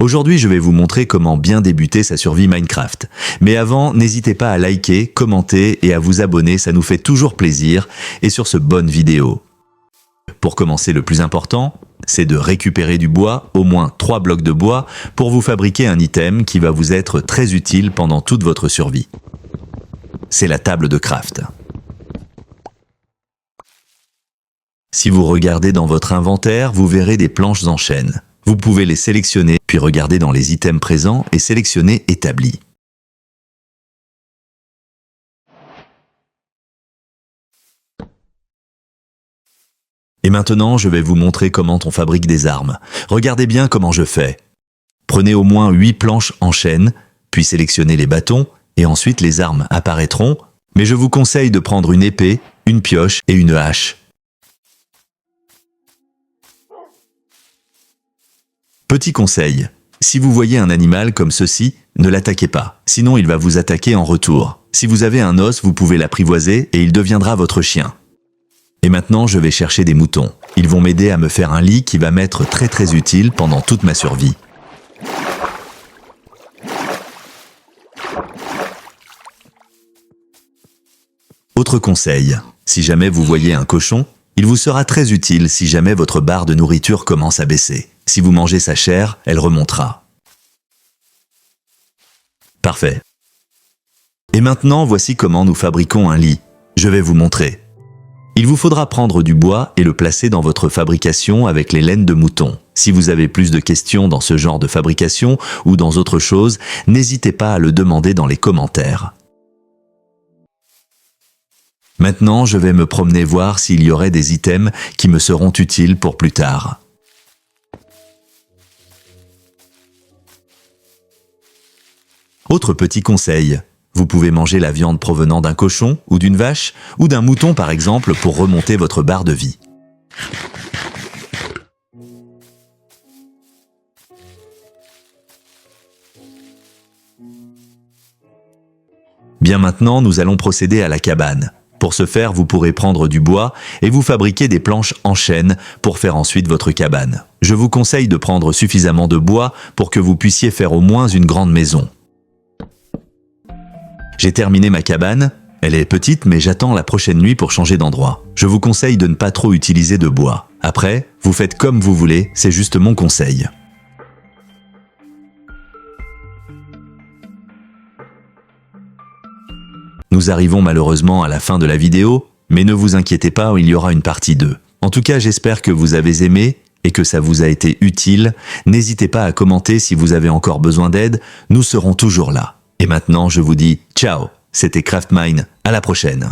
Aujourd'hui, je vais vous montrer comment bien débuter sa survie Minecraft. Mais avant, n'hésitez pas à liker, commenter et à vous abonner, ça nous fait toujours plaisir. Et sur ce, bonne vidéo. Pour commencer, le plus important, c'est de récupérer du bois, au moins 3 blocs de bois, pour vous fabriquer un item qui va vous être très utile pendant toute votre survie. C'est la table de craft. Si vous regardez dans votre inventaire, vous verrez des planches en chêne. Vous pouvez les sélectionner, puis regarder dans les items présents et sélectionner établi. Et maintenant, je vais vous montrer comment on fabrique des armes. Regardez bien comment je fais. Prenez au moins 8 planches en chêne, puis sélectionnez les bâtons, et ensuite les armes apparaîtront, mais je vous conseille de prendre une épée, une pioche et une hache. Petit conseil, si vous voyez un animal comme ceci, ne l'attaquez pas, sinon il va vous attaquer en retour. Si vous avez un os, vous pouvez l'apprivoiser et il deviendra votre chien. Et maintenant, je vais chercher des moutons. Ils vont m'aider à me faire un lit qui va m'être très utile pendant toute ma survie. Autre conseil, si jamais vous voyez un cochon, il vous sera très utile si jamais votre barre de nourriture commence à baisser. Si vous mangez sa chair, elle remontera. Parfait. Et maintenant, voici comment nous fabriquons un lit. Je vais vous montrer. Il vous faudra prendre du bois et le placer dans votre fabrication avec les laines de mouton. Si vous avez plus de questions dans ce genre de fabrication ou dans autre chose, n'hésitez pas à le demander dans les commentaires. Maintenant, je vais me promener voir s'il y aurait des items qui me seront utiles pour plus tard. Autre petit conseil, vous pouvez manger la viande provenant d'un cochon ou d'une vache ou d'un mouton par exemple pour remonter votre barre de vie. Bien maintenant, nous allons procéder à la cabane. Pour ce faire, vous pourrez prendre du bois et vous fabriquer des planches en chêne pour faire ensuite votre cabane. Je vous conseille de prendre suffisamment de bois pour que vous puissiez faire au moins une grande maison. J'ai terminé ma cabane, elle est petite mais j'attends la prochaine nuit pour changer d'endroit. Je vous conseille de ne pas trop utiliser de bois. Après, vous faites comme vous voulez, c'est juste mon conseil. Nous arrivons malheureusement à la fin de la vidéo, mais ne vous inquiétez pas, il y aura une partie 2. En tout cas, j'espère que vous avez aimé et que ça vous a été utile. N'hésitez pas à commenter si vous avez encore besoin d'aide, nous serons toujours là. Et maintenant, je vous dis ciao, c'était Craftmine, à la prochaine.